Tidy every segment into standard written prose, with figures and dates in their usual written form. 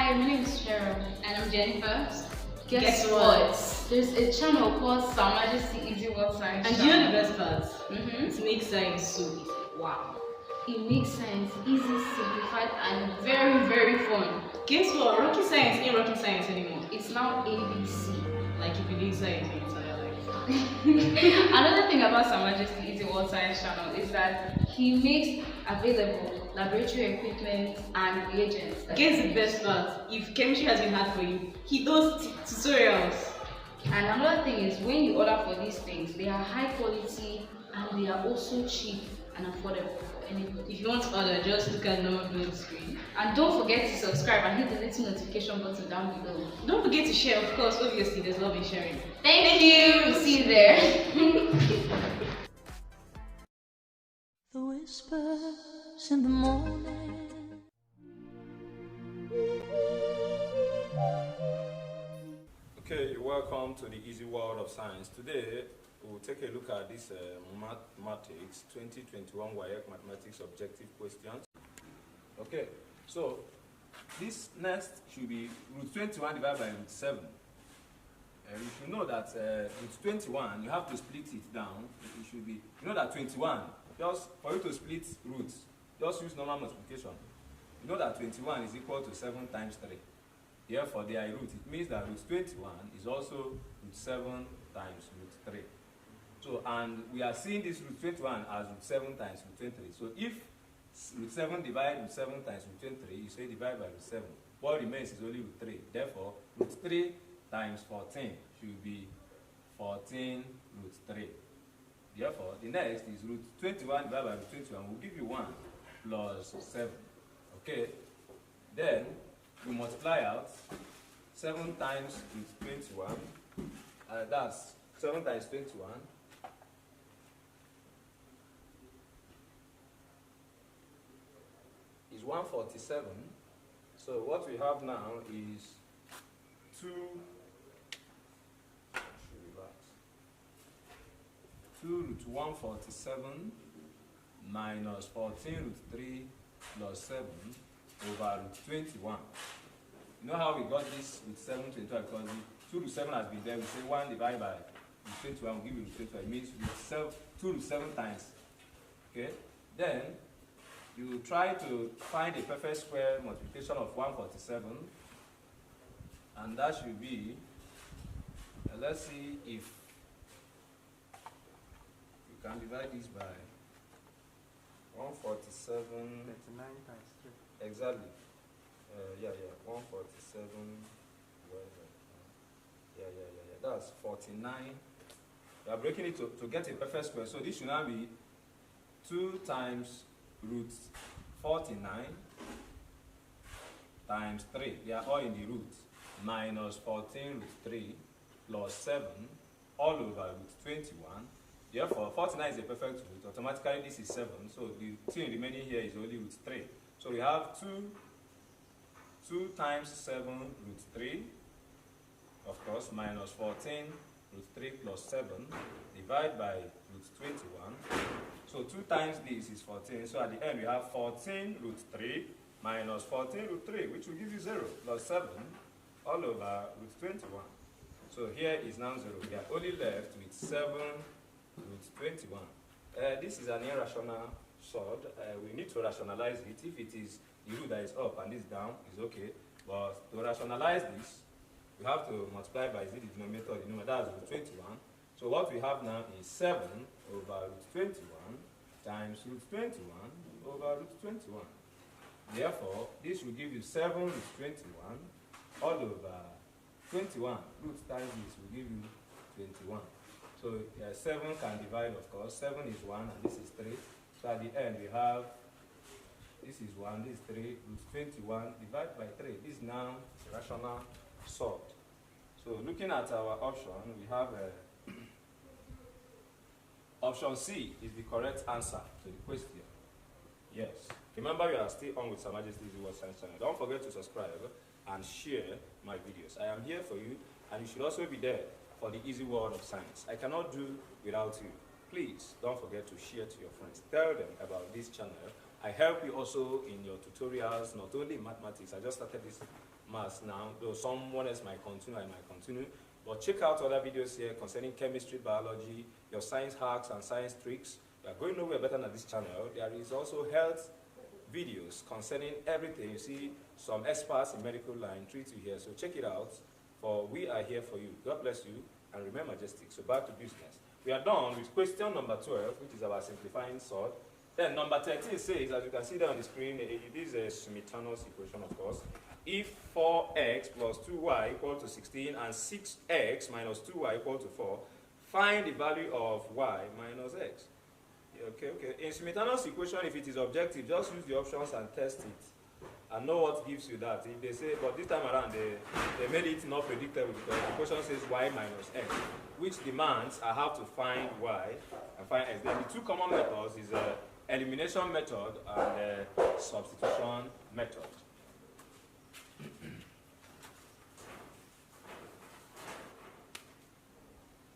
Hi, my name is Cheryl. And I'm Jennifer. Guess what? There's a channel called Her Majesty Easy Word Science. And do you know the best part? It makes science so easy. Wow. It makes science easy, simplified, and very, very fun. Guess what? Rocket science ain't rocket science anymore. It's now ABC. Like if you did science in your entire life. Another thing about Her Majesty Easy Word Science channel is that he makes available laboratory equipment and reagents. Guess the best part? If chemistry has been hard for you, he does tutorials. And another thing is, when you order for these things, they are high quality and they are also cheap and affordable for anybody. If you want to order, just look at the number below the screen. And don't forget to subscribe and hit the little notification button down below. Don't forget to share, of course. Obviously, there's love in sharing. Thank you. See you there. The whispers in the morning. Okay, you're welcome to the Easy World of Science. Today, we'll take a look at this mathematics 2021 WAEC mathematics objective questions. Okay, so this next should be root 21 divided by root 7. You should know that root 21, you have to split it down. It should be, you know that 21, just for you to split roots, just use normal multiplication. You know that 21 is equal to 7 times 3. Therefore, they are a root. It means that root 21 is also root 7 times root 3. So, and we are seeing this root 21 as root 7 times root 23. So, if root 7 divided root 7 times root 23, you say divide by root 7. What remains is only root 3. Therefore, root 3 times 14 should be 14 root 3. Therefore, the next is root 21 divided by root 21 will give you 1 plus 7. Okay? Then, we multiply out 7 times root 21. That's 7 times 21. Is 147. So what we have now is 2 root 147 minus 14 root 3 plus 7 over root 21. You know how we got this with 7 22? Because 2 root 7 has been there. We say 1 divided by root 21 will give you root 21. It means 2 root 7 times. Okay? Then you try to find a perfect square multiplication of 147. And that should be, let's see if you can divide this by 147. 29 times 3. Exactly. 147. Where is that? That's 49. We are breaking it to get a perfect square. So this should now be 2 times root 49 times 3. They are all in the root. Minus 14 root 3 plus 7 all over root 21. Therefore, 49 is a perfect root. Automatically, this is 7. So the thing remaining here is only root 3. So we have 2 times 7 root 3, of course, minus 14 root 3 plus 7, divided by root 21. So 2 times this is 14. So at the end, we have 14 root 3 minus 14 root 3, which will give you 0, plus 7 all over root 21. So here is now 0. We are only left with 7 root 21. This is an irrational sort. We need to rationalize it. If it is the root that is up and this down, is okay. But to rationalize this, we have to multiply by the denominator of the numerator. That's root 21. So what we have now is 7 over root 21 times root 21 over root 21. Therefore, this will give you 7 root 21 all over 21. Root times this will give you 21. So 7 can divide, of course. 7 is 1 and this is 3. So at the end we have, this is 1, this is 3, root 21 divided by 3. This is now rational sort. So looking at our option, we have option C is the correct answer to the question. Yes. Remember, you are still on with Her Majesty's Easy Word Science channel. Don't forget to subscribe and share my videos. I am here for you, and you should also be there for the Easy World of Science. I cannot do without you. Please don't forget to share to your friends. Tell them about this channel I help you also in your tutorials, not only in mathematics. I just started this maths now, though someone else might continue, I might continue. But check out other videos here concerning chemistry, biology, your science hacks and science tricks. You are going nowhere better than this channel. There is also health videos concerning everything. You see some experts in medical line treat you here, so check it out, for we are here for you. God bless you, and remain majestic. So back to business. We are done with question number 12, which is about simplifying sort. Then number 13 says, as you can see there on the screen, it is a simultaneous equation, of course. If 4x plus 2y equal to 16 and 6x minus 2y equal to 4, find the value of y minus x. Okay. In simultaneous equation, if it is objective, just use the options and test it and know what gives you that. If they say, but this time around, they made it not predictable because the question says y minus x, which demands I have to find y and find x. Then the two common methods is elimination method and substitution method.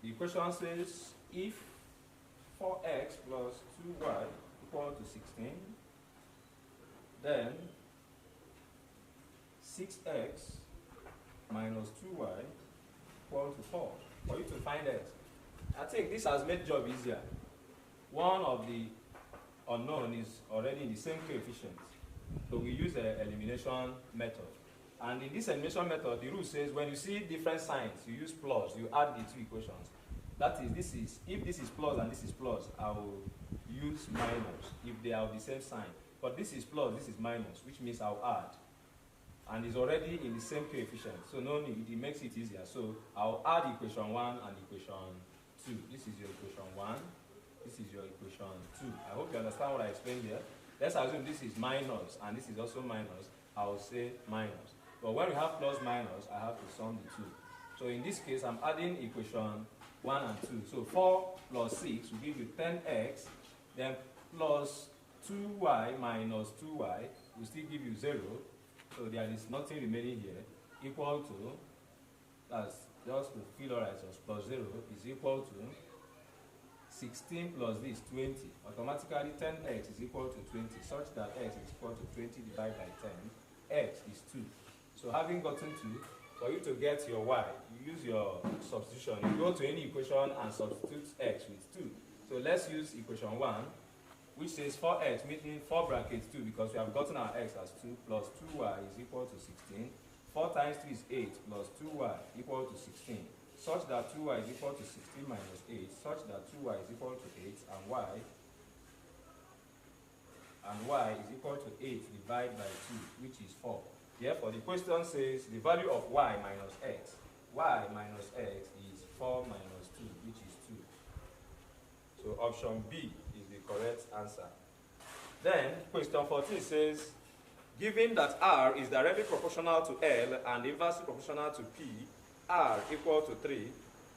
The question says, if 4x plus 2y equal to 16, then 6x minus 2y equal to 4. For you to find x. I think this has made job easier. One of the unknown is already in the same coefficient. So we use the elimination method. And in this elimination method, the rule says when you see different signs, you use plus, you add the two equations. That is, if this is plus and this is plus, I will use minus if they are of the same sign. But this is plus, this is minus, which means I'll add. And it's already in the same coefficient, so no need, it makes it easier. So I'll add equation 1 and equation 2. This is your equation 1, this is your equation 2. I hope you understand what I explained here. Let's assume this is minus and this is also minus. I will say minus. But when we have plus minus, I have to sum the two. So in this case, I'm adding equation 1 and 2. So 4 plus 6 will give you 10x, then plus 2y minus 2y will still give you 0. So there is nothing remaining here, equal to, that's just to feel alright, so plus 0 is equal to 16 plus this, 20. Automatically 10x is equal to 20, such that x is equal to 20 divided by 10. X is 2. So having gotten 2, for you to get your y, you use your substitution. You go to any equation and substitute x with 2. So let's use equation 1, which says 4x, meaning 4 brackets 2, because we have gotten our x as 2, plus 2y is equal to 16. 4 times 2 is 8, plus 2y equal to 16, such that 2y is equal to 16 minus 8, such that 2y is equal to 8, and y is equal to 8 divided by 2, which is 4. Therefore, the question says the value of y minus x. Y minus x is 4 minus 2, which is 2. So option B is the correct answer. Then, question 14 says, given that R is directly proportional to L and inversely proportional to P, R equal to 3,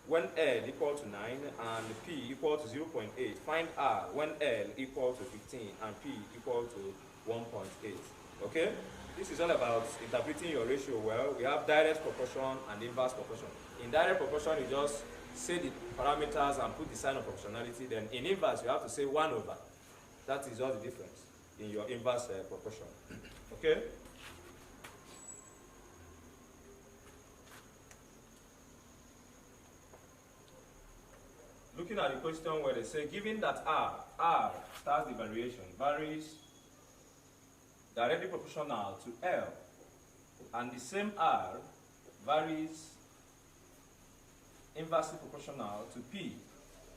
when L equal to 9 and P equal to 0.8, find R when L equal to 15 and P equal to 1.8. Okay? This is all about interpreting your ratio well. We have direct proportion and inverse proportion. In direct proportion, you just say the parameters and put the sign of proportionality. Then in inverse, you have to say 1 over. That is all the difference in your inverse proportion. Okay? Looking at the question where they say, given that R starts the variation, varies directly proportional to L, and the same R varies inversely proportional to P.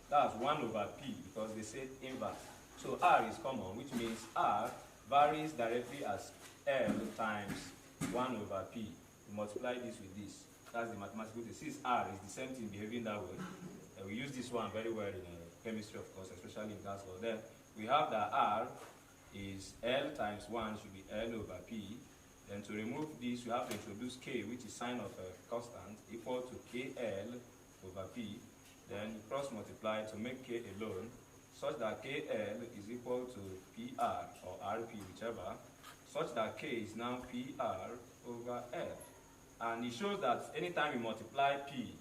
That's 1 over P, because they said inverse. So R is common, which means R varies directly as L times 1 over P. You multiply this with this. That's the mathematical thing. Since R is the same thing behaving that way, we use this one very well in chemistry, of course, especially in gas law. Then we have that R is L times 1 should be L over P. Then to remove this, we have to introduce K, which is sign of a constant, equal to KL over P. Then you cross multiply to make K alone, such that KL is equal to PR or RP, whichever, such that K is now PR over L. And it shows that anytime you multiply P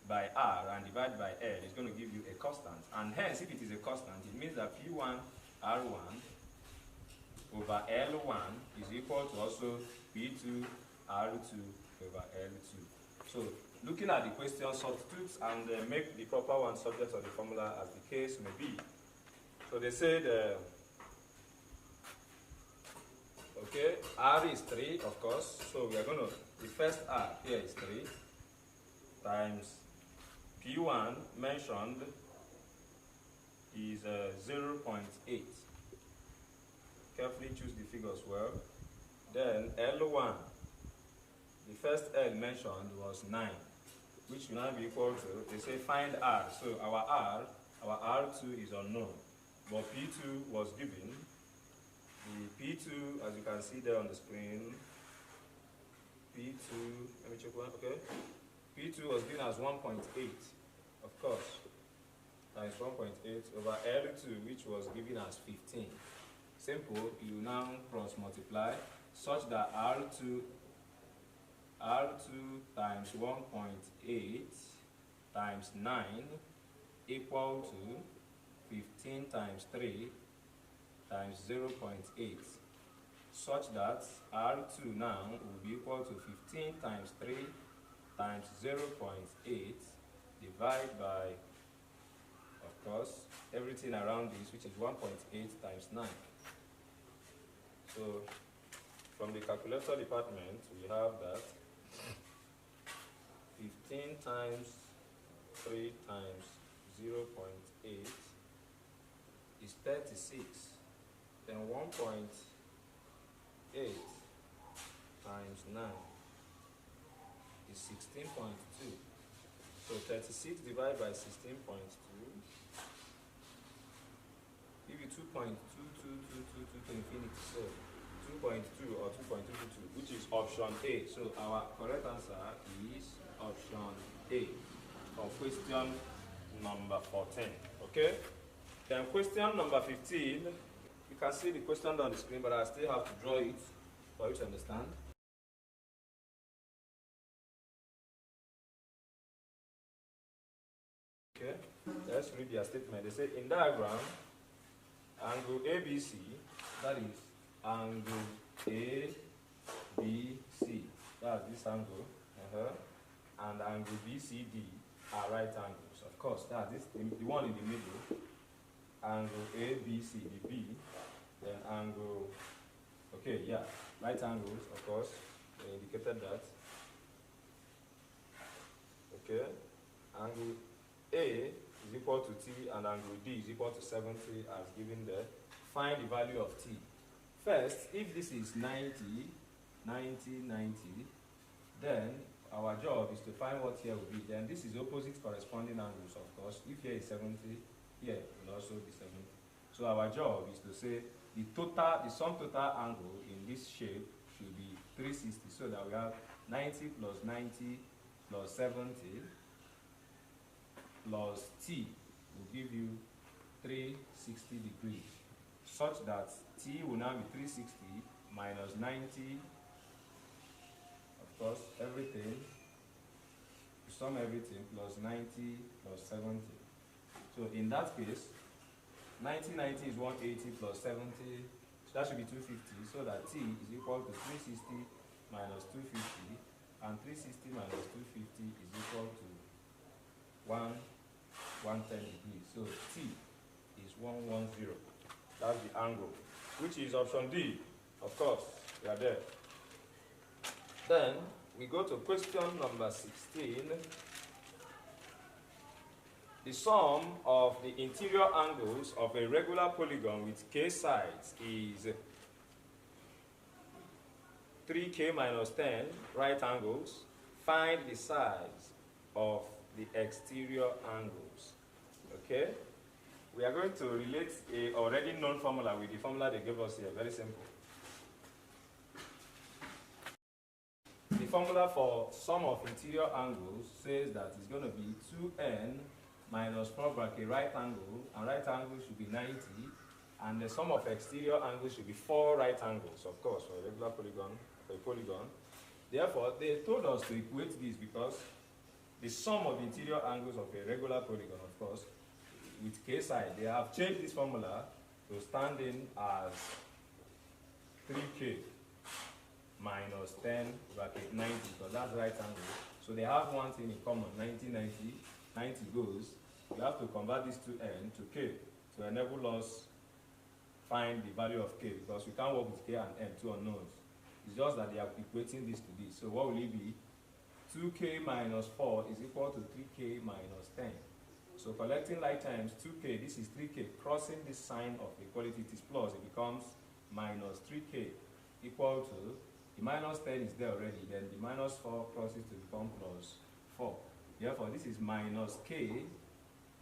by R and divide by L, it's going to give you a constant. And hence, if it is a constant, it means that P1 R1 over L1 is equal to also P2 R2 over L2. So, looking at the question, substitute and make the proper one subject of the formula as the case may be. So they said, okay, R is 3, of course. So we are going to, the first R here is 3 times P1 mentioned is 0.8. Carefully choose the figures well. Then L1, the first L mentioned was 9, which will now be equal to, they say find R. So our R2 is unknown, but P2 was given. The P2, as you can see there on the screen, P2, let me check one, okay. P2 was given as 1.8, of course, times 1.8 over L2, which was given as 15. Simple, you now cross multiply such that R2 times 1.8 times 9 equal to 15 times 3 times 0.8, such that R2 now will be equal to 15 times 3 times 0.8 divided by, of course, everything around this, which is 1.8 times 9. So, from the calculator department, we have that 15 times 3 times 0.8 is 36. Then 1.8 times 9 is 16.2. So 36 divided by 16.2 give you 2.22222 to infinity. So 2.2 or 2.222, which is option A. So our correct answer is option A for question number 14. Okay? Then question number 15. You can see the question on the screen, but I still have to draw it for you to understand. Okay, let's read their statement. They say in diagram, angle ABC, that is angle ABC, that's this angle, and angle BCD are right angles. Of course, that's this, the one in the middle, angle ABC, the B, then angle, okay, yeah, right angles, of course, they indicated that. Okay, angle A is equal to T and angle D is equal to 70 as given there. Find the value of T. First, if this is 90, 90, 90, then our job is to find what here will be. Then this is opposite corresponding angles, of course. If here is 70, here will also be 70. So our job is to say the sum total angle in this shape should be 360, so that we have 90 plus 90 plus 70 plus T will give you 360 degrees, such that T will now be 360 minus 90, of course, everything, sum everything, plus 90 plus 70. So in that case, 90 is 180 plus 70, so that should be 250, so that T is equal to 360 minus 250, and 360 minus 250 is equal to 110 degrees. So T is 110. That's the angle, which is option D. Of course, we are there. Then we go to question number 16. The sum of the interior angles of a regular polygon with k sides is 3k minus 10 right angles. Find the sides of the exterior angles. Okay? We are going to relate a already known formula with the formula they gave us here. Very simple. The formula for sum of interior angles says that it's going to be 2n minus 4 bracket right angle, and right angle should be 90, and the sum of exterior angles should be 4 right angles, of course, for a regular polygon, Therefore, they told us to equate this because the sum of the interior angles of a regular polygon, of course, with k side, they have changed this formula to stand in as 3k minus 10 bracket 90, because that's right angle. So they have one thing in common, 90, 90, 90 goes. You have to convert these two n to k to enable us find the value of k, because we can't work with k and n, two unknowns. It's just that they are equating this to this. So what will it be? 2k minus 4 is equal to 3k minus 10. So collecting like times 2k, this is 3k, crossing this sign of equality, it is plus, it becomes minus 3k equal to, the minus 10 is there already, then the minus 4 crosses to become plus 4. Therefore, this is minus k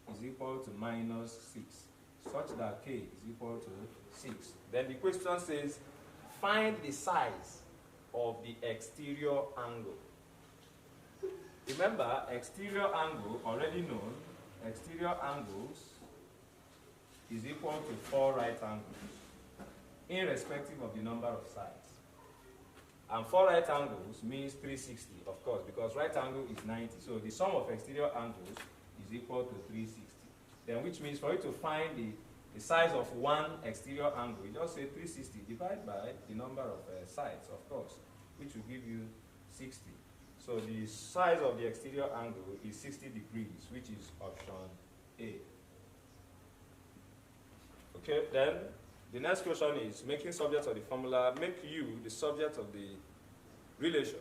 is equal to minus 6, such that k is equal to 6. Then the question says, find the size of the exterior angle. Remember, exterior angle, already known, exterior angles is equal to 4 right angles, irrespective of the number of sides. And 4 right angles means 360, of course, because right angle is 90. So the sum of exterior angles is equal to 360. Then which means for you to find the size of one exterior angle, you just say 360 divided by the number of sides, of course, which will give you 60. So the size of the exterior angle is 60 degrees, which is option A. Okay, then the next question is making subject of the formula, make U the subject of the relation.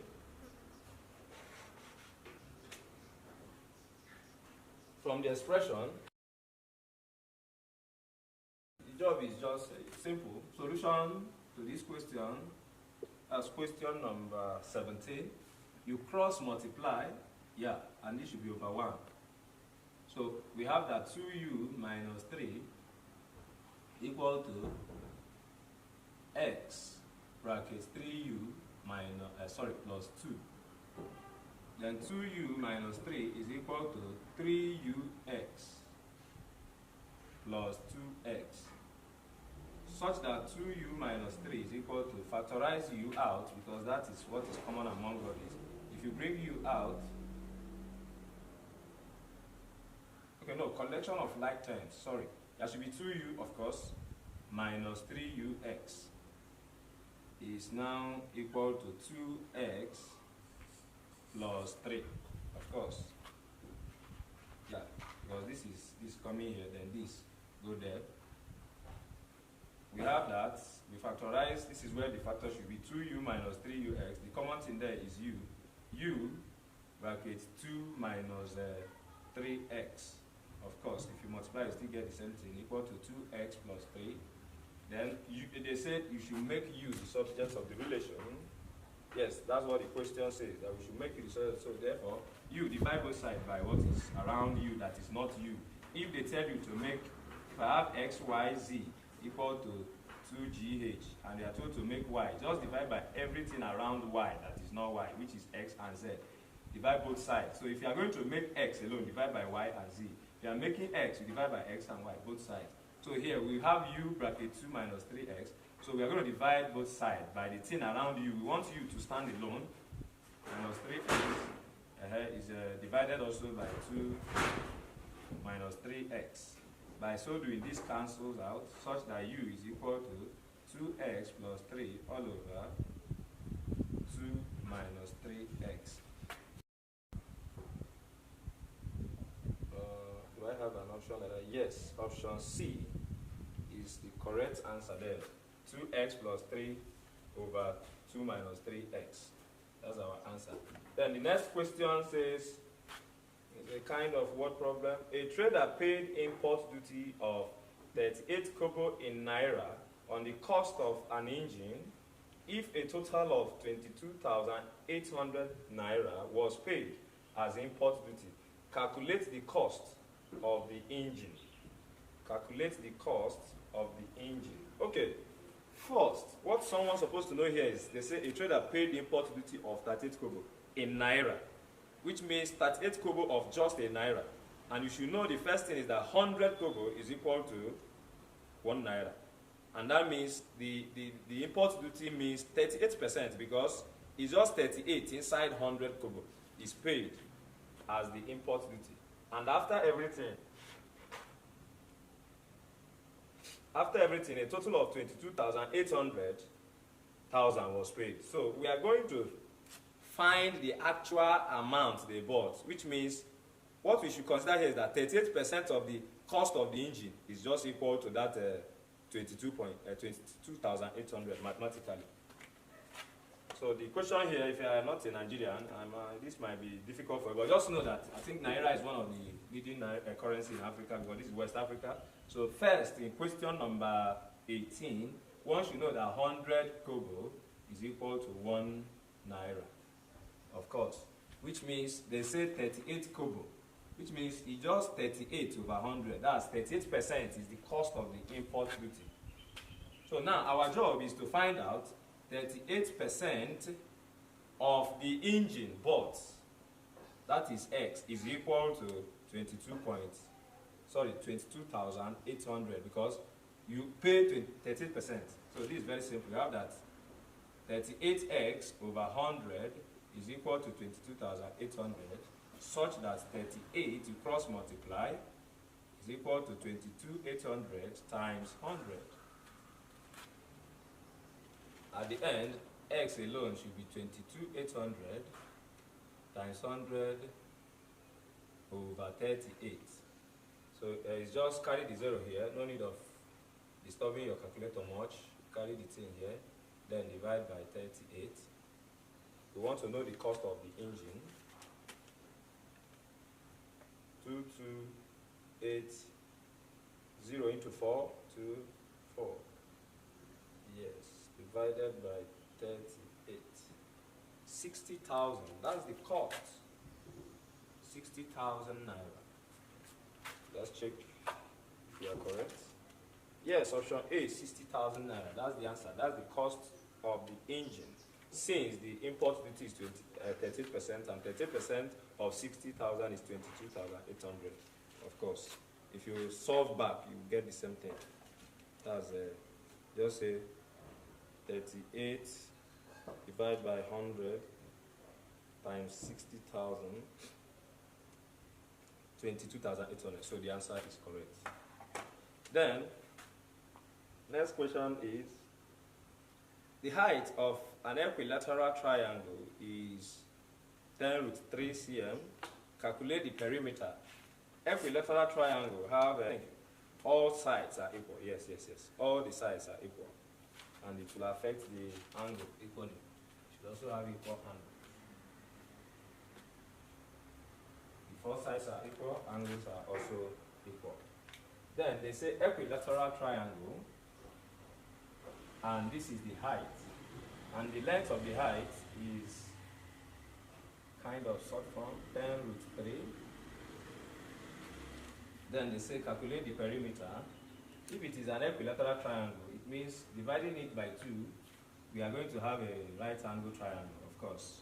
From the expression, the job is just simple. Solution to this question, as question number 17, you cross multiply, yeah, and this should be over 1. So we have that 2u minus 3 equal to x bracket 3u minus, plus 2. Then 2u minus 3 is equal to 3ux plus 2x, such that 2u minus 3 is equal to, factorize u out, because that is what is common among all these. If you bring u out, okay, no, collection of like terms, sorry. There should be 2u, of course, minus 3ux is now equal to 2x plus 3, of course. Yeah, because this coming here, then this go there. We have that, we factorize, this is where the factor should be 2u minus 3ux. The common thing there is u. U bracket 2 minus 3x. Of course, if you multiply, you still get the same thing, equal to 2x plus 3. Then they said you should make u the subject of the relation. Yes, that's what the question says, that we should make it the subject. So therefore, you divide both sides by what is around you that is not you. If they tell you to make, if I have x, y, z equal to 2gh, and they are told to make y, just divide by everything around y that is not y, which is x and z. Divide both sides. So if you are going to make x alone, divide by y and z. If you are making x, you divide by x and y, both sides. So here we have u bracket 2 minus 3x. So we are going to divide both sides by the thing around you. We want u to stand alone. Minus 3x is divided also by 2 minus 3x. By so doing, this cancels out, such that u is equal to 2x plus 3 all over 2 minus 3x. Do I have an option like that? Yes, option C is the correct answer there. 2x plus 3 over 2 minus 3x. That's our answer. Then the next question says, a kind of word problem. A trader paid import duty of 38 kobo in naira on the cost of an engine if a total of 22,800 naira was paid as import duty. Calculate the cost of the engine. Calculate the cost of the engine. Okay, first, what someone's supposed to know here is they say a trader paid import duty of 38 kobo in naira, which means 38 kobo of just a naira. And you should know the first thing is that 100 kobo is equal to 1 naira. And that means the import duty means 38%, because it's just 38 inside 100 kobo is paid as the import duty. And after everything, a total of 22,800 was paid. So we are going to find the actual amount they bought, which means what we should consider here is that 38% of the cost of the engine is just equal to that 22,800 mathematically. So the question here, if you are not a Nigerian, this might be difficult for you, but just know that I think Naira is one of the leading currency in Africa, because this is West Africa. So first, in question number 18, one should know that 100 kobo is equal to 1 Naira, of course, which means they say 38 kobo, which means it's just 38 over 100. That's 38% is the cost of the import duty. So now our job is to find out 38% of the engine bought, that is X, is equal to 22,800, because you pay 38%. So this is very simple. You have that 38x over 100 is equal to 22,800, such that 38 you cross multiply is equal to 22,800 times 100. At the end, x alone should be 22,800 times 100 over 38. So it's just carry the 0 here, no need of disturbing your calculator much. Carry the thing here, then divide by 38. We want to know the cost of the engine. 2280 into 4, 2, 4. Yes, divided by 38. 60,000, that's the cost. 60,000 naira. Let's check if you are correct. Yes, option A, 60,000 naira. That's the answer. That's the cost of the engine. Since the import duty is 38%, and 30% of 60,000 is 22,800. Of course, if you solve back, you get the same thing. That's just say 38 divided by 100 times 60,000, 22,800. So the answer is correct. Then, next question is, the height of an equilateral triangle is 10 root 3 cm. Calculate the perimeter. Equilateral triangle have all sides are equal. Yes. All the sides are equal. And it will affect the angle equally. It should also have equal angle. If all sides are equal, angles are also equal. Then they say equilateral triangle, and this is the height. And the length of the height is kind of short form, 10 root 3. Then they say calculate the perimeter. If it is an equilateral triangle, it means dividing it by 2, we are going to have a right angle triangle, of course.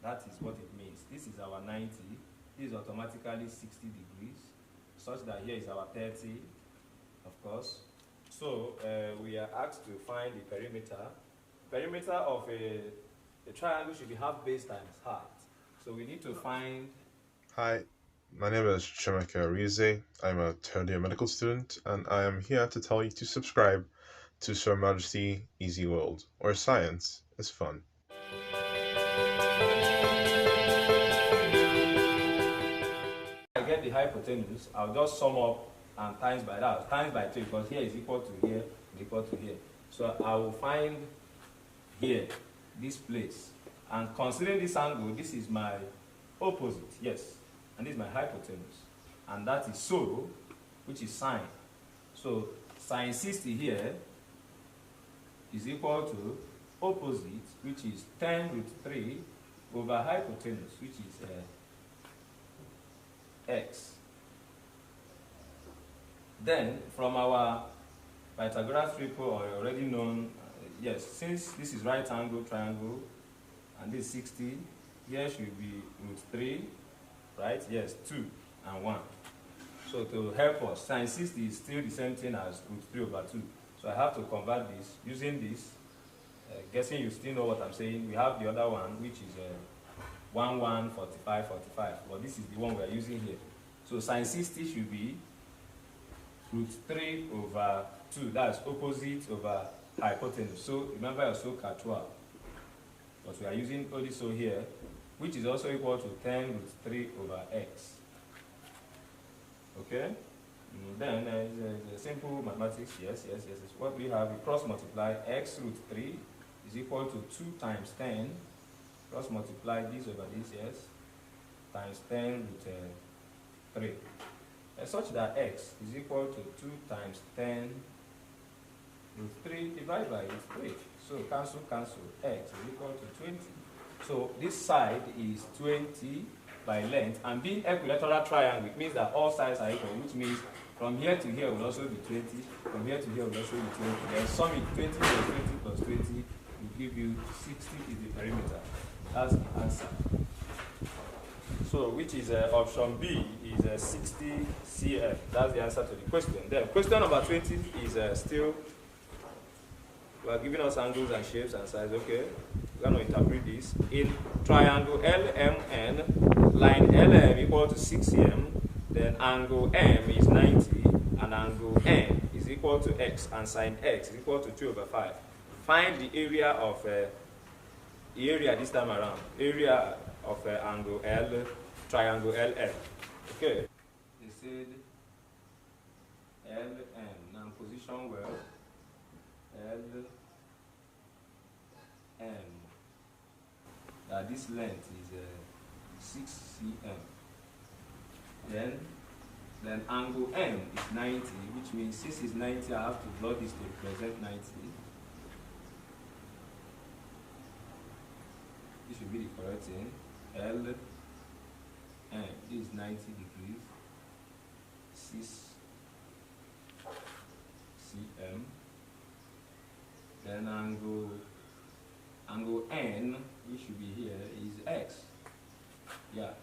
That is what it means. This is our 90. This is automatically 60 degrees, such that here is our 30, of course. So we are asked to find the perimeter. Perimeter of a triangle should be half base times height. So we need to find... Hi, my name is Chemeke Arize. I'm a third year medical student, and I am here to tell you to subscribe to Sir Majesty Easy World, where science is fun. I get the hypotenuse, I'll just sum up and times by that, times by 3, because here is equal to here, is equal to here. So I will find here, this place. And considering this angle, this is my opposite, yes. And this is my hypotenuse. And that is so, which is sine. So sine 60 here is equal to opposite, which is 10 root 3 over hypotenuse, which is x. Then, from our Pythagoras triple, or already known, yes, since this is right angle triangle, and this is 60, here should be root 3, right? Yes, 2 and 1. So to help us, sine 60 is still the same thing as root 3 over 2. So I have to convert this using this. Guessing you still know what I'm saying. We have the other one, which is 1, 1, 45, 45. But this is the one we are using here. So sine 60 should be root 3 over 2. That's opposite over hypotenuse. So remember your so catua. But we are using only so here, which is also equal to 10 root 3 over x. Okay? Then the simple mathematics, yes. What we have, we cross multiply x root 3 is equal to 2 times 10, cross multiply this over this, yes, times 10 root 3. Such that x is equal to 2 times 10 root 3 divided by root 3. So cancel, x is equal to 20. So this side is 20 by length, and being equilateral triangle, it means that all sides are equal, which means from here to here will also be 20, from here to here will also be 20. Then sum it, 20 plus 20 plus 20 will give you 60 is the perimeter. That's the answer. So which is option B is 60 cm. That's the answer to the question. Then question number 20 is still, we are giving us angles and shapes and size. Okay, we're going to interpret this. In triangle LMN, line LM equal to 6 cm, then angle M is 90, and angle N is equal to X, and sine X is equal to 2 over 5. Find the area of this time around, area of angle L, triangle LM. Okay. They said LM. Now position well. LM. This length is 6 cm. Then angle M is 90, which means since it's 90, I have to plot this to represent 90. This should be the correct thing. L M is 90 degrees. 6 cm. Then angle N, which should be here, is X. Yeah.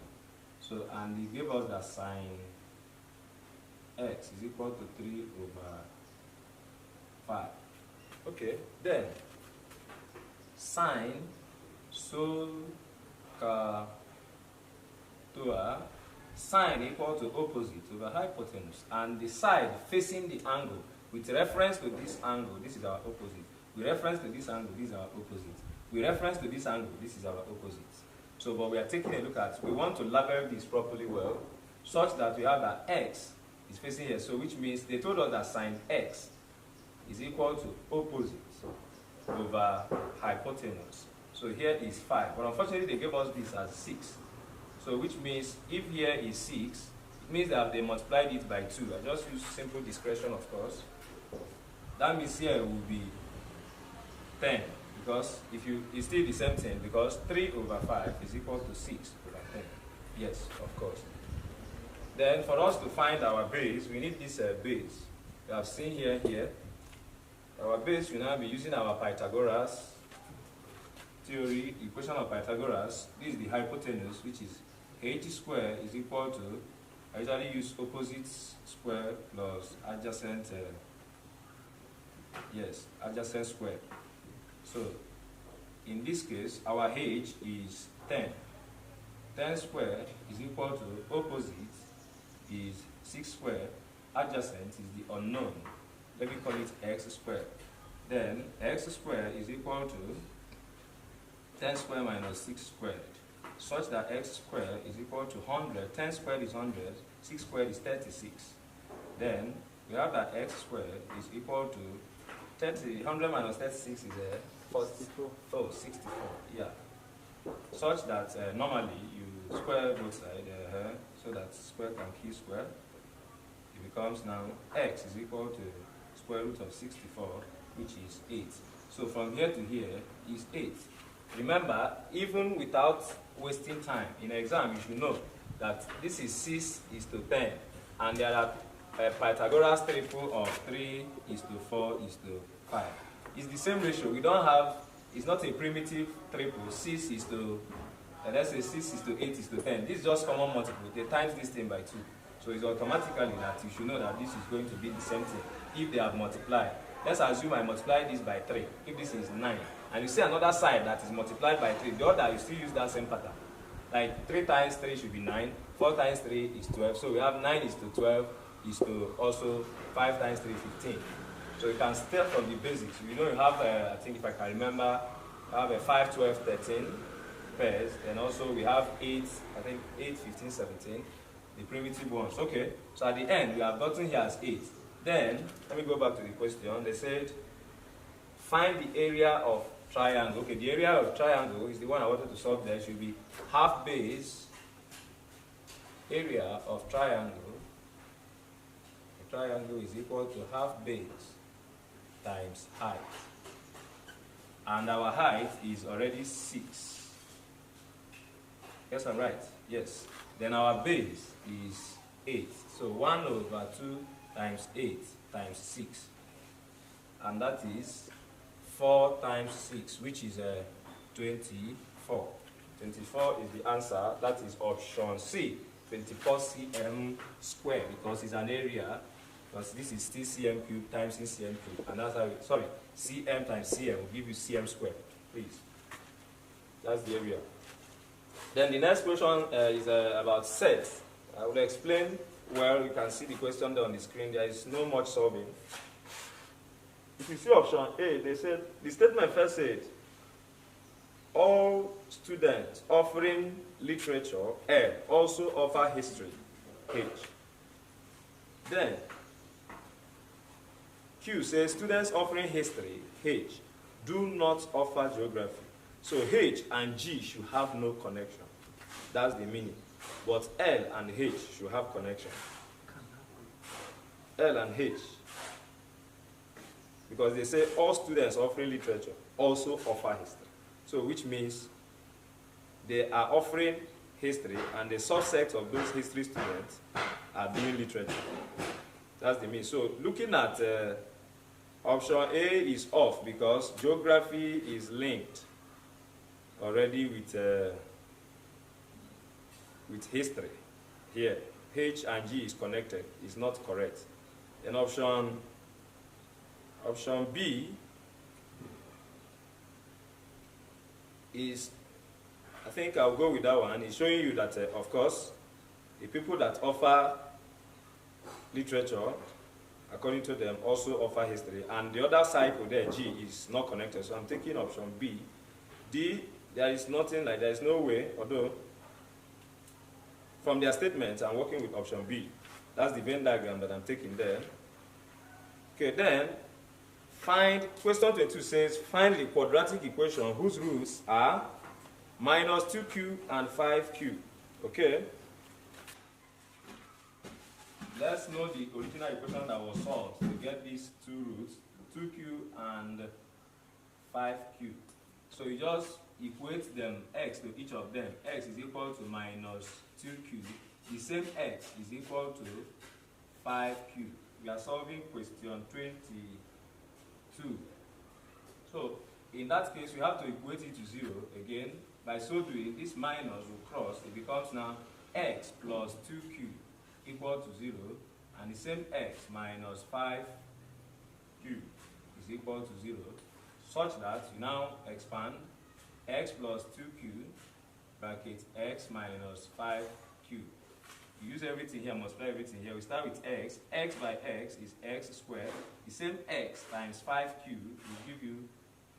So, and he gave us that sine X is equal to 3 over 5. Okay, then sine sol catua, sine equal to opposite over hypotenuse, and the side facing the angle with reference to this angle, this is our opposite. With reference to this angle, this is our opposite. With reference to this angle, this is our opposite. So, but we are taking a look at, we want to label this properly well, such that we have that X is facing here. So, which means they told us that sine X is equal to opposite over hypotenuse. So, here is 5. But unfortunately, they gave us this as 6. So, which means if here is 6, it means that they multiplied it by 2. I just use simple discretion, of course. That means here will be 10. Because it's still the same thing, because 3 over 5 is equal to 6 over 10. Yes, of course. Then for us to find our base, we need this base. We have seen here. Our base will now be using our Pythagoras theory, equation of Pythagoras. This is the hypotenuse, which is h square is equal to, I usually use opposite square plus adjacent, adjacent square. So, in this case, our h is 10. 10 square is equal to opposite is 6 square. Adjacent is the unknown. Let me call it x squared. Then x squared is equal to 10 squared minus 6 squared, such that x squared is equal to 100. 10 squared is 100. 6 squared is 36. Then we have that x squared is equal to 30. 100 minus 36 is 64. Oh, 64. Yeah. Such that normally you square both sides, so that square can kill square. It becomes now x is equal to square root of 64, which is 8. So from here to here is 8. Remember, even without wasting time, in exam you should know that this is 6 is to 10, and there are Pythagoras triple of 3 is to 4 is to 5. It's the same ratio. We don't have, it's not a primitive triple. 6 is to, let's say 6 is to 8 is to 10. This is just common multiple. They times this thing by 2. So it's automatically that you should know that this is going to be the same thing if they have multiplied. Let's assume I multiply this by 3. If this is 9, and you see another side that is multiplied by 3, the other, you still use that same pattern. Like 3 times 3 should be 9, 4 times 3 is 12. So we have 9 is to 12 is to also 5 times 3, 15. So you can start from the basics. You know, you have, I think if I can remember, you have a 5, 12, 13 pairs. Then also we have 8, I think 8, 15, 17, the primitive ones. Okay, so at the end, we have gotten here as 8. Then, let me go back to the question. They said, find the area of triangle. Okay, the area of triangle is the one I wanted to solve there. It should be half base area of triangle. The triangle is equal to half base times height. And our height is already 6. Yes, I'm right. Yes. Then our base is 8. So 1 over 2 times 8 times 6. And that is 4 times 6, which is 24. 24 is the answer. That is option C, 24 cm square, because it's an area, because this is still cm cube times cm cube. And that's how, sorry, cm times cm will give you cm square, please. That's the area. Then the next question is about sets. I will explain. Well, you can see the question there on the screen. There is no much solving. If you see option A, they said, the statement first said, all students offering literature, L, also offer history, H. Then, Q says, students offering history, H, do not offer geography. So H and G should have no connection. That's the meaning. But L and H should have connection. L and H. Because they say all students offering literature also offer history. So which means they are offering history and the subset of those history students are doing literature. That's the mean. So looking at option A is off because geography is linked already with history here. H and G is connected. Is not correct. And option B is, I think I'll go with that one. It's showing you that, of course, the people that offer literature, according to them, also offer history. And the other cycle there, G, is not connected. So I'm taking option B. D, there is nothing like, there is no way, although from their statements, I'm working with option B. That's the Venn diagram that I'm taking there. Okay, then, question 22 says, find the quadratic equation whose roots are minus 2q and 5q. Okay? Let's know the original equation that was solved to get these two roots, 2q and 5q. So you just equate them, x to each of them. X is equal to minus 2q. The same x is equal to 5q. We are solving question 22. So in that case, we have to equate it to 0 again. By so doing, this minus will cross. It becomes now x plus 2q equal to 0, and the same x minus 5q is equal to 0, such that you now expand x plus 2q bracket x minus 5q. You use everything here, multiply everything here. We start with x. X by x is x squared. The same x times 5q will give you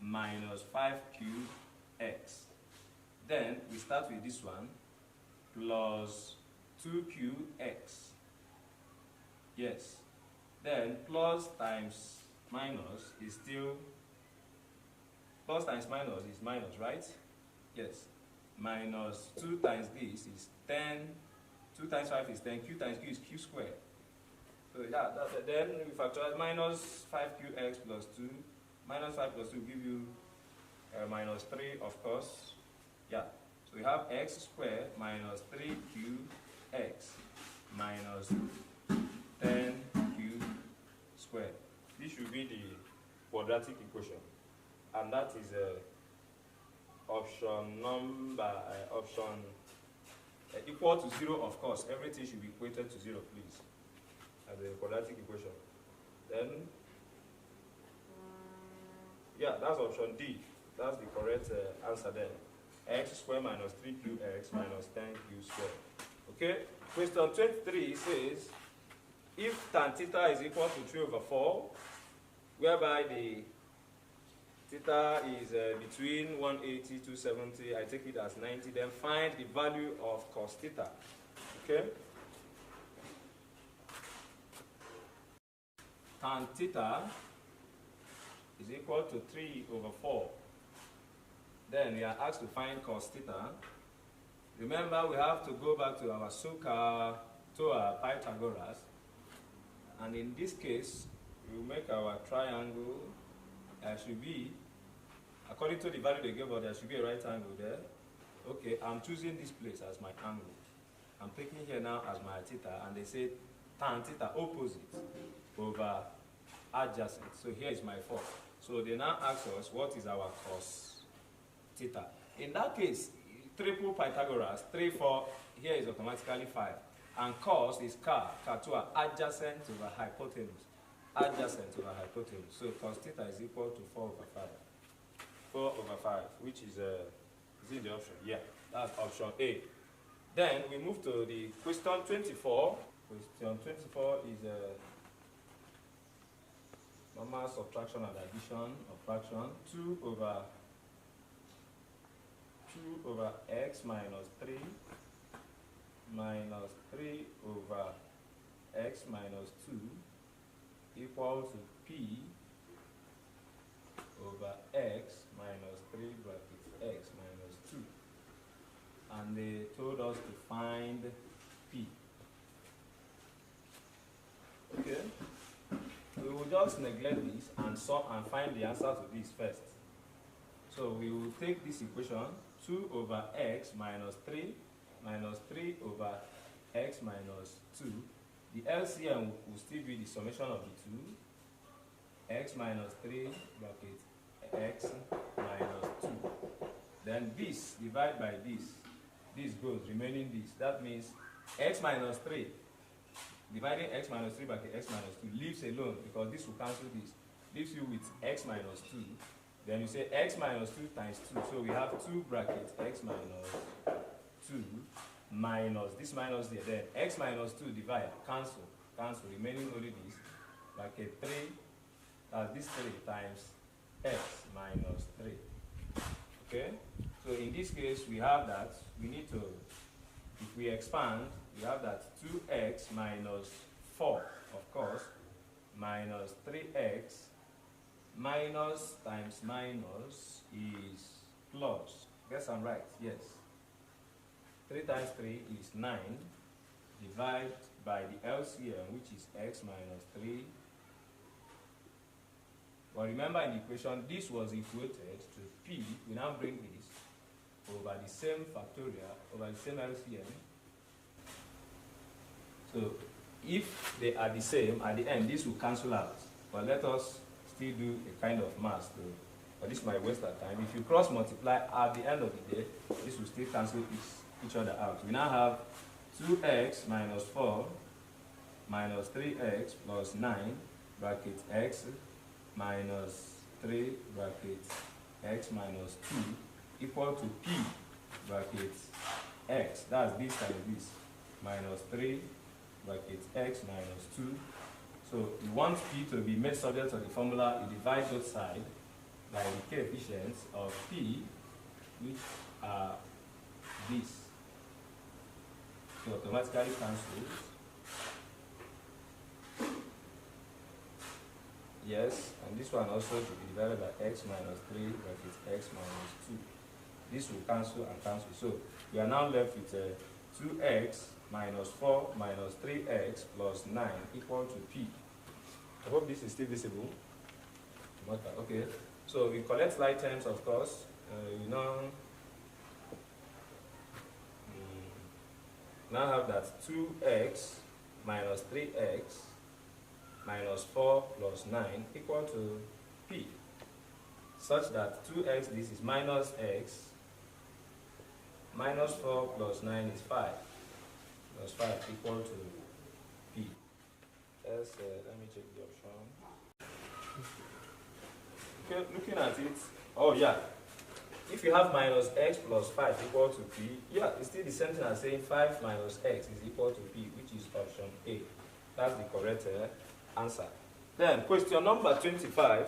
minus 5qx. Then we start with this one, plus 2qx. Yes. Then plus times minus is still, plus times minus is minus, right? Yes. Minus 2 times this is 10. 2 times 5 is 10. Q times q is q squared. So yeah, then we factorize minus 5qx plus 2. Minus 5 plus 2 will give you minus 3, of course. Yeah. So we have x squared minus 3qx minus 10q squared. This should be the quadratic equation. And that is option number, option equal to 0, of course. Everything should be equated to 0, please, as a quadratic equation. Then, yeah, that's option D. That's the correct answer then. X squared minus 3qx minus 10q squared. Okay? Question 23 says, if tan theta is equal to 3 over 4, whereby the theta is between 180 to 70. I take it as 90. Then find the value of cos theta. Okay? Tan theta is equal to 3 over 4. Then we are asked to find cos theta. Remember, we have to go back to our Suka, to our Pythagoras. And in this case, we will make our triangle. There should be, according to the value they gave us, there should be a right angle there. Okay, I'm choosing this place as my angle. I'm taking here now as my theta, and they say tan theta opposite over adjacent. So here is my 4. So they now ask us, what is our cos theta? In that case, triple Pythagoras, 3, 4, here is automatically 5. And cos is car2, adjacent over hypotenuse. Adjacent over hypotenuse. So cos theta is equal to 4 over 5. 4 over 5, which is in the option? Yeah, that's option A. Then we move to the question 24. Question 24 is normal subtraction and addition of fraction. 2 over x minus 3 minus 3 over x minus 2 equal to p over x minus 3 bracket x minus 2. And they told us to find p. Okay? We will just neglect this and solve and find the answer to this first. So we will take this equation, 2 over x minus 3 over x minus 2. The LCM will still be the summation of the 2, x minus 3 bracket x minus 2. Then this divide by this goes, remaining this. That means x minus 3, dividing x minus 3 bracket x minus 2 leaves alone, because this will cancel this. Leaves you with x minus 2. Then you say x minus 2 times 2. So we have 2 brackets x minus 2 minus this minus there. Then x minus 2 divide, cancel, remaining only this. Bracket 3, that's this 3 times x minus 3. Okay? So in this case, we have that. We need to, if we expand, we have that 2x minus 4, of course, minus 3x minus times minus is plus. Guess I'm right, yes. 3 times 3 is 9, divided by the LCM, which is x minus 3. But remember, in the equation, this was equated to p. We now bring this over the same factorial, over the same LCM. So if they are the same, at the end, this will cancel out. But let us still do a kind of math, though. But this might waste our time. If you cross multiply at the end of the day, this will still cancel each other out. We now have 2x minus 4 minus 3x plus 9 bracket x minus 3 bracket x minus 2 equal to p bracket x. That's this times this, minus 3 bracket x minus 2. So you want p to be made subject to the formula. You divide both sides by the coefficients of p, which are this. So automatically cancels. Yes, and this one also to be divided by x minus 3 bracket x minus 2. This will cancel and cancel. So we are now left with 2x minus 4 minus 3x plus 9 equal to p. I hope this is still visible. Okay, so we collect like terms, of course. You now have that 2x minus 3x minus 4 plus 9 equal to p, such that 2x, this is minus x, minus 4 plus 9 is 5, plus 5 equal to p. Let me check the option. Okay, looking at it, oh yeah, if you have minus x plus 5 equal to p, yeah, it's still the same thing as saying 5 minus x is equal to p, which is option A. That's the correct answer. Then question number 25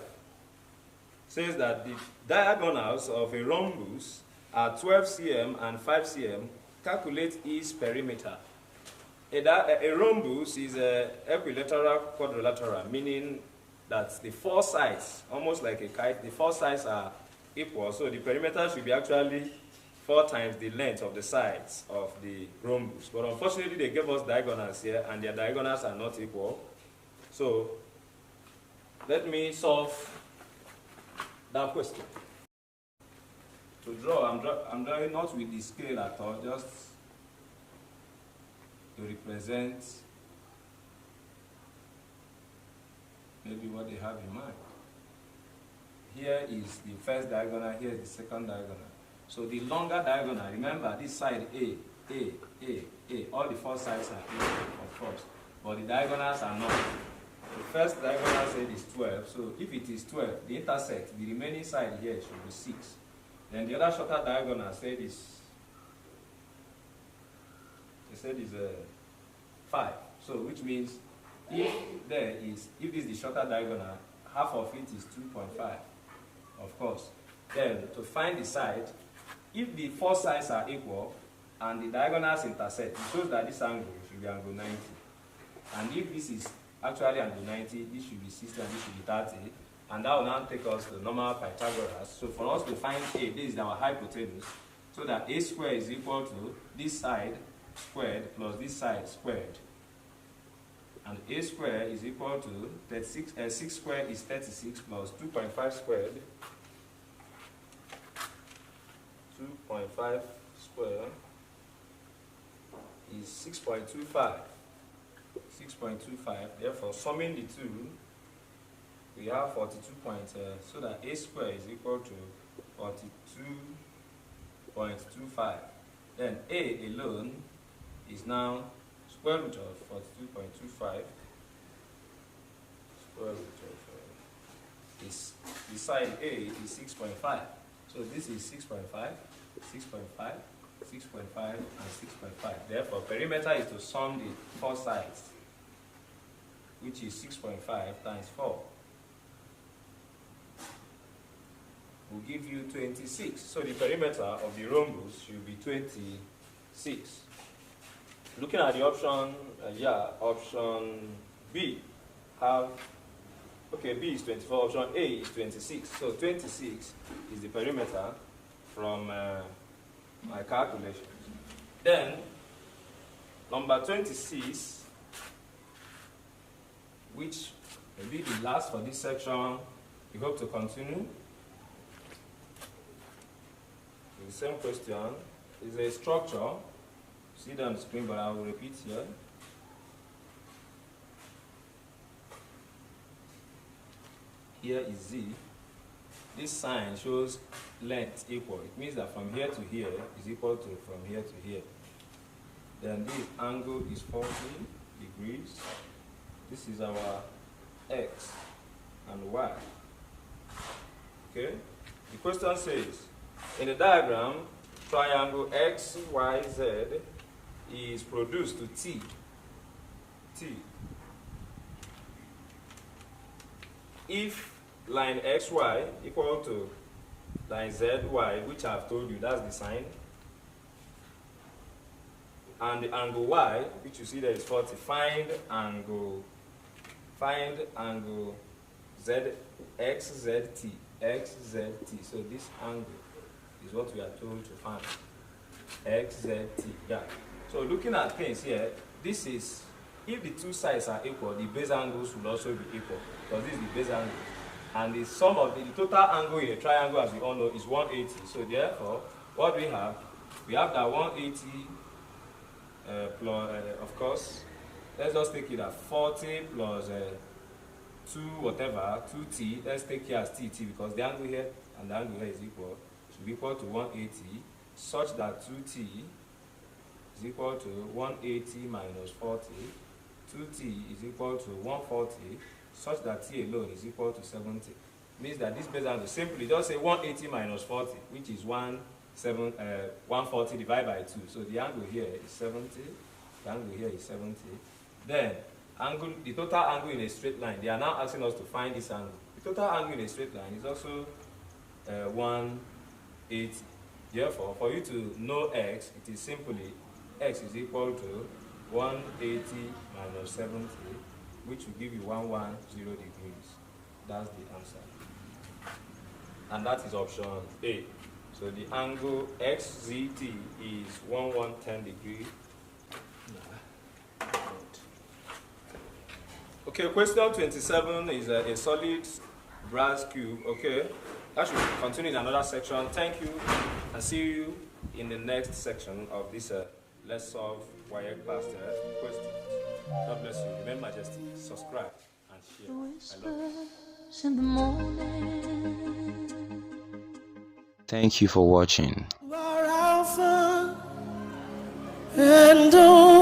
says that the diagonals of a rhombus are 12 cm and 5 cm. Calculate its perimeter. A rhombus is a equilateral quadrilateral, meaning that the four sides, almost like a kite, the four sides are equal. So the perimeter should be actually 4 times the length of the sides of the rhombus. But unfortunately, they gave us diagonals here, and their diagonals are not equal. So let me solve that question. To draw, I'm drawing not with the scale at all, just to represent maybe what they have in mind. Here is the first diagonal, here is the second diagonal. So the longer diagonal, remember this side A, all the 4 sides are equal, of course, but the diagonals are not. The first diagonal side is 12, so if it is 12, the intersect, the remaining side here should be 6. Then the other shorter diagonal side is, 5. So which means if this is the shorter diagonal, half of it is 2.5, of course. Then to find the side, if the 4 sides are equal and the diagonals intersect, it shows that this angle should be angle 90. And if this is actually angle 90, this should be 60 and this should be 30. And that will now take us to normal Pythagoras. So for us to find A, this is our hypotenuse, so that A squared is equal to this side squared plus this side squared. And A squared is equal to 36, 6 squared is 36 plus 2.5 squared. 2.5 squared is 6.25. 6.25. Therefore, summing the two, we have 42 points. So that A squared is equal to 42.25. Then A alone is now square root of 42.25. Square root of is beside A is 6.5. So this is 6.5, 6.5, 6.5, and 6.5. Therefore, perimeter is to sum the 4 sides, which is 6.5 times 4. Will give you 26. So the perimeter of the rhombus should be 26. Looking at the option, option B, B is 24, option A is 26. So 26 is the perimeter from my calculations. Then, number 26, which will be the last for this section, we hope to continue. The same question is a structure. See that on the screen, but I will repeat here. Here is Z. This sign shows length equal. It means that from here to here is equal to from here to here. Then this angle is 40 degrees. This is our X and Y. Okay? The question says, in the diagram, triangle XYZ is produced to T. If line XY equal to line ZY, which I've told you, that's the sign, and the angle Y, which you see there is 40, find angle XZT. So this angle is what we are told to find. XZT. Yeah. So looking at things here, this is, if the 2 sides are equal, the base angles will also be equal, because this is the base angle. And the sum of the total angle in a triangle, as we all know, is 180. So therefore, what we have that 180 plus, of course, let's just take it at 40 plus 2 whatever, 2t. Let's take here as tt, because the angle here and the angle here is equal. Should be equal to 180, such that 2t is equal to 180 minus 40. 2t is equal to 140, such that t alone is equal to 70. Means that this base angle, simply just say 180 minus 40, which is 140 divided by 2. So the angle here is 70. The angle here is 70. Then angle, the total angle in a straight line. They are now asking us to find this angle. The total angle in a straight line is also 180. Therefore, for you to know x, it is simply x is equal to 180 minus 70, which will give you 110 degrees. That's the answer. And that is option A. So the angle XZT is 1110 degrees. Okay, question 27 is a solid brass cube. Okay, that should continue in another section. Thank you, and see you in the next section of this Let's Solve WAEC past questions. God bless you. Remain majestic. Subscribe and share. I love you. In the morning. Thank you for watching. You are Alpha and Omega.